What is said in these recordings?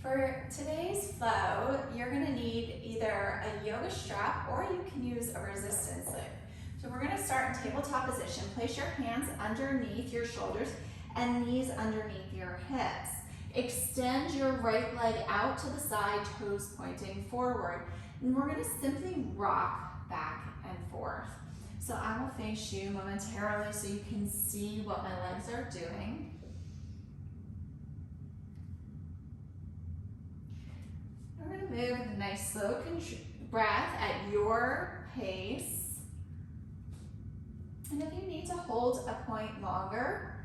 For today's flow, you're gonna need either a yoga strap or you can use a resistance loop. So we're gonna start in tabletop position. Place your hands underneath your shoulders and knees underneath your hips. Extend your right leg out to the side, toes pointing forward. And we're gonna simply rock back and forth. So I will face you momentarily so you can see what my legs are doing. We're going to move with a nice slow breath at your pace. And if you need to hold a point longer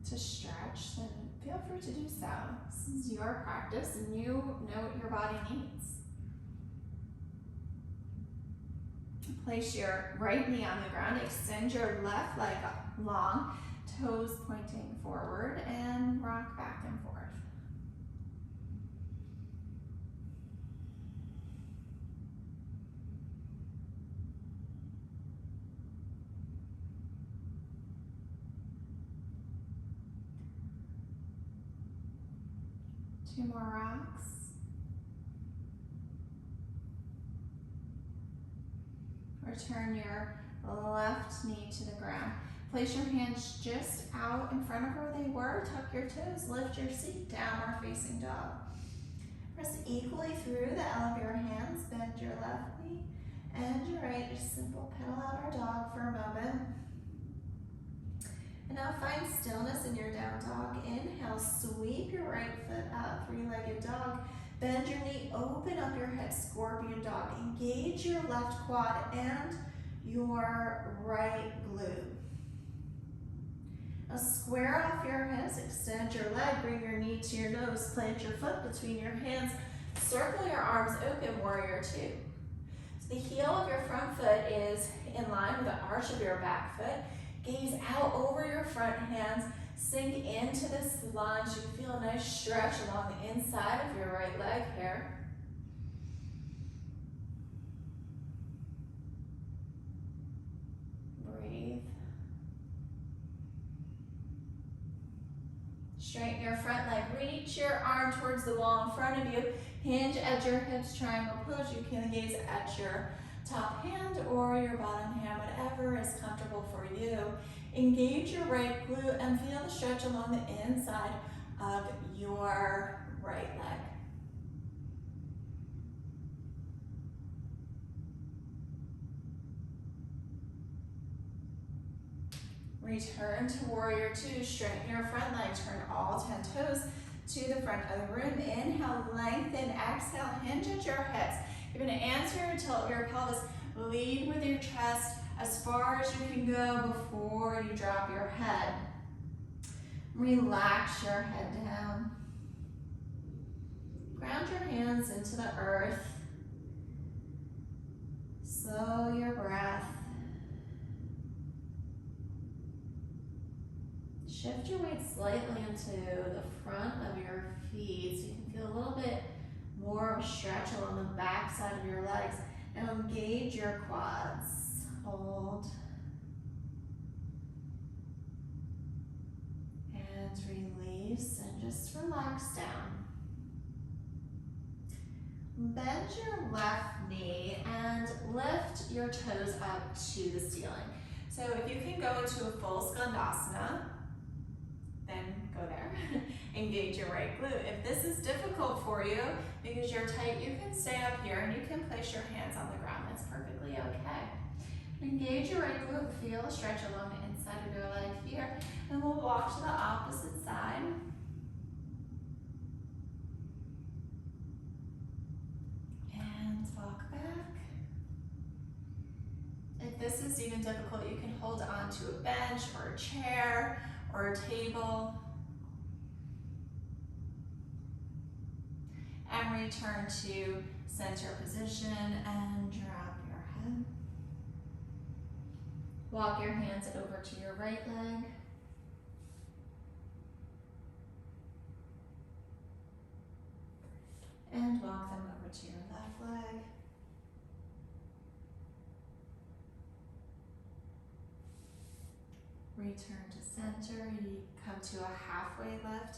to stretch, then feel free to do so. This is your practice and you know what your body needs. Place your right knee on the ground, extend your left leg up long, toes pointing forward, and rock back and forth. Two more rocks. Return your left knee to the ground. Place your hands just out in front of where they were. Tuck your toes, lift your seat, downward facing dog. Press equally through the L of your hands. Bend your left knee and your right. Just simple pedal out our dog for a moment. And now find stillness in your down dog. Inhale, sweep your right foot up, three-legged dog. Bend your knee, open up your hips, scorpion dog. Engage your left quad and your right glute. Now square off your hips, extend your leg, bring your knee to your nose, plant your foot between your hands, circle your arms open, warrior two. So the heel of your front foot is in line with the arch of your back foot. Gaze out over your front hands, sink into this lunge. You feel a nice stretch along the inside of your right leg here. Breathe. Straighten your front leg. Reach your arm towards the wall in front of you. Hinge at your hips, triangle pose. You can gaze at your top hand or your bottom hand, whatever is comfortable for you. Engage your right glute and feel the stretch along the inside of your right leg. Return to warrior two. Straighten your front leg. Turn all 10 toes to the front of the room. Inhale, lengthen. Exhale, hinge at your hips. You're going to anterior tilt your pelvis. Lead with your chest as far as you can go before you drop your head. Relax your head down. Ground your hands into the earth. Slow your breath. Shift your weight slightly into the front of your feet so you can feel a little bit more of a stretch along the back side of your legs. And engage your quads. Hold. And release and just relax down. Bend your left knee and lift your toes up to the ceiling. So if you can go into a full skandasana, then go there. Engage your right glute. If this is difficult for you because you're tight, you can stay up here and you can place your hands on the ground. That's perfectly okay. Engage your right glute. Feel a stretch along the inside of your leg here. And we'll walk to the opposite side. And walk back. If this is even difficult, you can hold on to a bench or a chair or a table. And return to center position and drop your head. Walk your hands over to your right leg. And walk them over to your left leg. Return to center. You come to a halfway lift.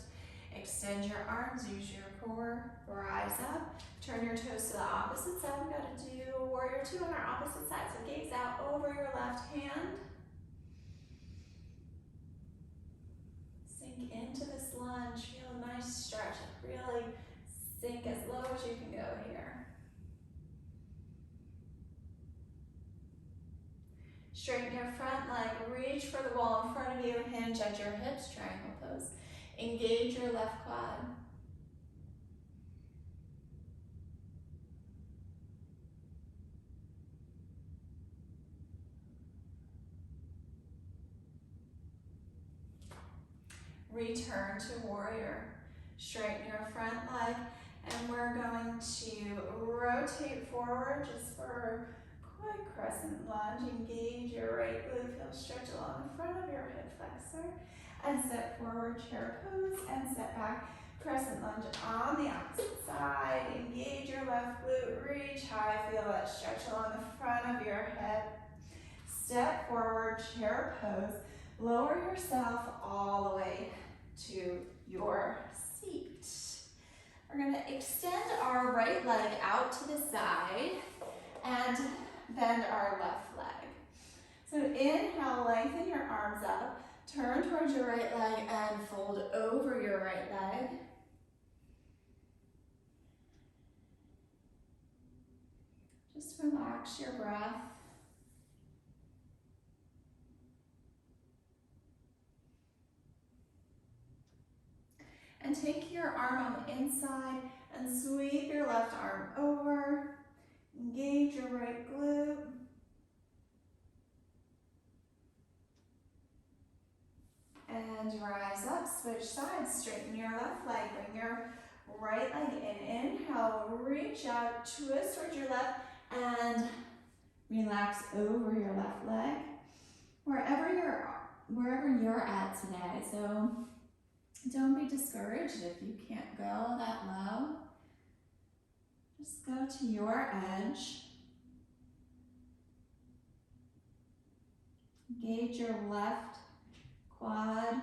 Extend your arms, use your core, rise up, turn your toes to the opposite side. We've got to do warrior two on our opposite side. So gaze out over your left hand. Sink into this lunge, feel a nice stretch. Really sink as low as you can go here. Straighten your front leg, reach for the wall in front of you, hinge at your hips, triangle pose. Engage your left quad. Return to warrior. Straighten your front leg, and we're going to rotate forward just for a quick crescent lunge. Engage your right glute, feel stretch along the front of your hip flexor, and step forward, chair pose, and step back. Crescent lunge on the opposite side. Engage your left glute, reach high, feel that stretch along the front of your hip. Step forward, chair pose. Lower yourself all the way to your seat. We're going to extend our right leg out to the side and bend our left leg. So inhale, lengthen your arms up, turn towards your right leg and fold over your right leg. Just relax your breath. And take your arm on the inside and sweep your left arm over. Engage your right glute. And rise up, switch sides, straighten your left leg, bring your right leg in. Inhale, reach out, twist towards your left, and relax over your left leg. Wherever you're at today. So don't be discouraged if you can't go that low. Just go to your edge. Engage your left quad.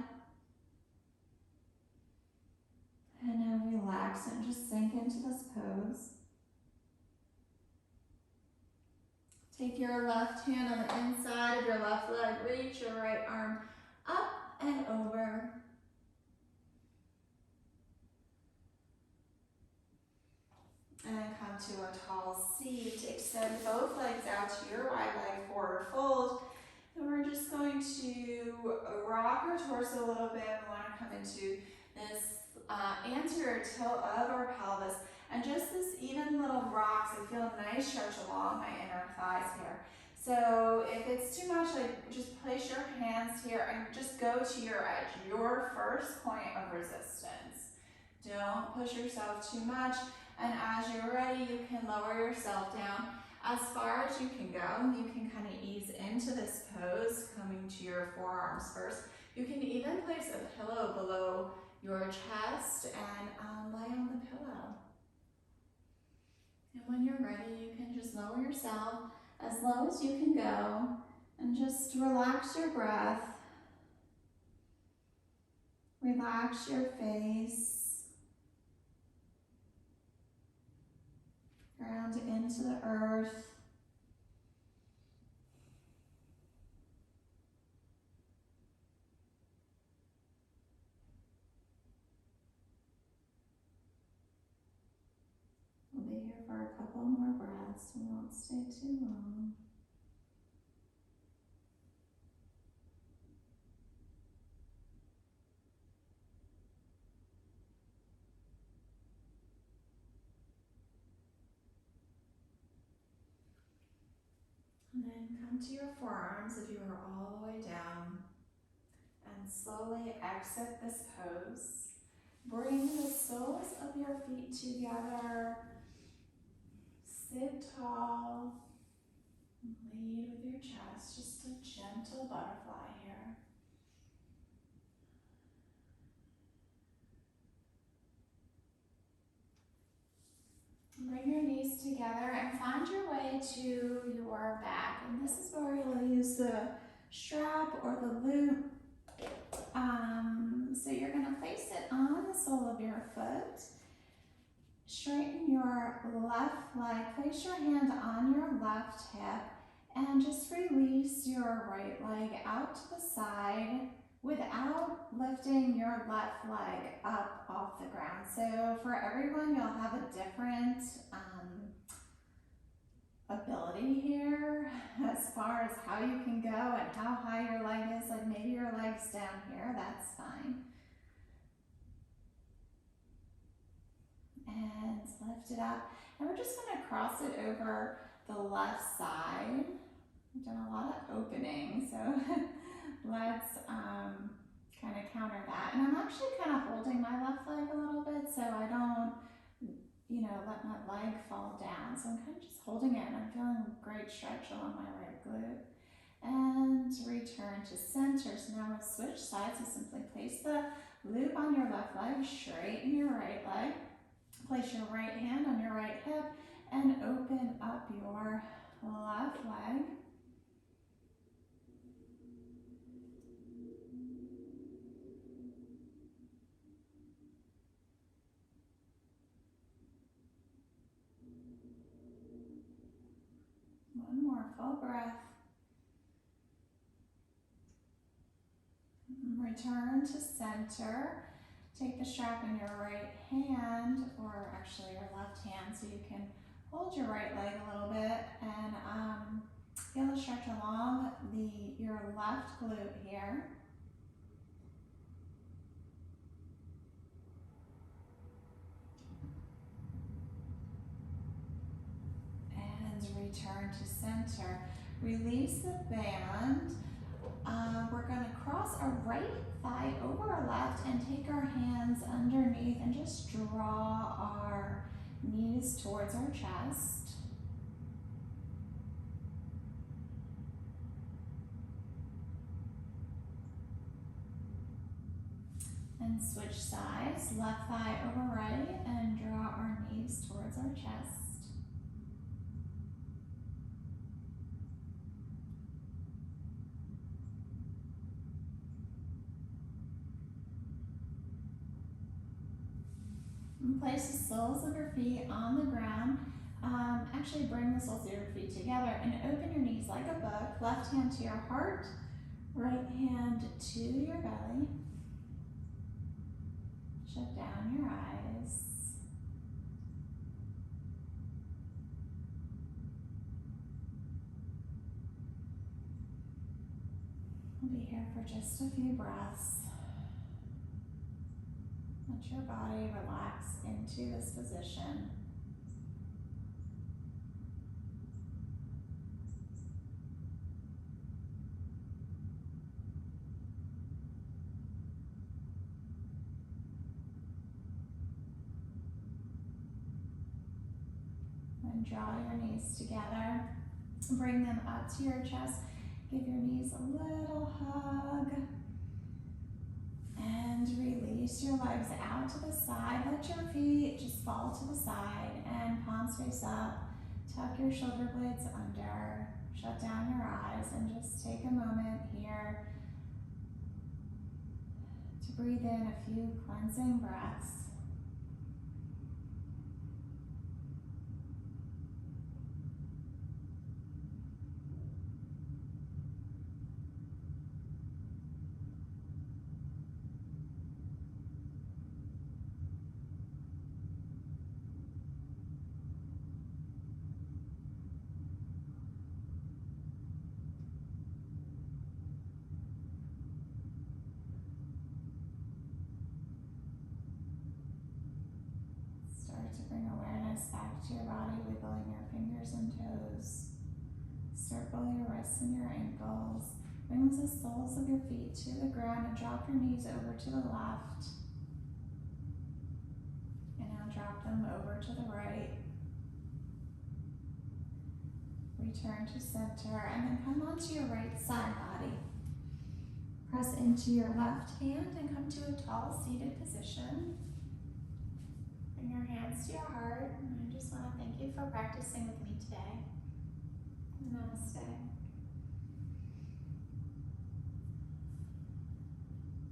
And now relax and just sink into this pose. Take your left hand on the inside of your left leg. Reach your right arm up and over. And come to a tall seat. Extend both legs out to your wide leg, forward fold. And we're just going to rock our torso a little bit. We want to come into this anterior tilt of our pelvis. And just this even little rock, so I feel a nice stretch along my inner thighs here. So if it's too much, like just place your hands here and just go to your edge, your first point of resistance. Don't push yourself too much. And as you're ready, you can lower yourself down as far as you can go. You can kind of ease into this pose, coming to your forearms first. You can even place a pillow below your chest and lay on the pillow. And when you're ready, you can just lower yourself as low as you can go and just relax your breath. Relax your face. Ground into the earth. We'll be here for a couple more breaths. We won't stay too long. And then come to your forearms if you are all the way down. And slowly exit this pose. Bring the soles of your feet together. Sit tall. Lead with your chest. Just a gentle butterfly here. Bring your knees together and find your way to your back. And this is where you'll use the strap or the loop. So you're going to place it on the sole of your foot. Straighten your left leg. Place your hand on your left hip and just release your right leg out to the side without lifting your left leg up off the ground. So for everyone, you'll have a different ability here as far as how you can go and how high your leg is. Like maybe your leg's down here, that's fine. And lift it up. And we're just gonna cross it over the left side. We've done a lot of opening, so let's kind of counter that. And I'm actually kind of holding my left leg a little bit so I don't, let my leg fall down. So I'm kind of just holding it and I'm feeling a great stretch along my right glute. And return to center. So now we'll switch sides. So simply place the loop on your left leg, straighten your right leg. Place your right hand on your right hip and open up your left leg. One more full breath. Return to center. Take the strap in your right hand, or actually your left hand, so you can hold your right leg a little bit and feel the stretch along your left glute here. And return to center. Release the band. We're going to cross our right thigh over our left and take our hands underneath and just draw our knees towards our chest. And switch sides, left thigh over right, and draw our knees towards our chest. And place the soles of your feet on the ground. Actually bring the soles of your feet together and open your knees like a book. Left hand to your heart, right hand to your belly. Shut down your eyes. We'll be here for just a few breaths. Let your body relax into this position. And draw your knees together. Bring them up to your chest. Give your knees a little hug. And release your legs out to the side. Let your feet just fall to the side and palms face up. Tuck your shoulder blades under. Shut down your eyes and just take a moment here to breathe in a few cleansing breaths. Bring awareness back to your body, wiggling your fingers and toes. Circle your wrists and your ankles. Bring the soles of your feet to the ground and drop your knees over to the left. And now drop them over to the right. Return to center and then come onto your right side body. Press into your left hand and come to a tall seated position. Bring your hands to your heart, and I just want to thank you for practicing with me today. Namaste.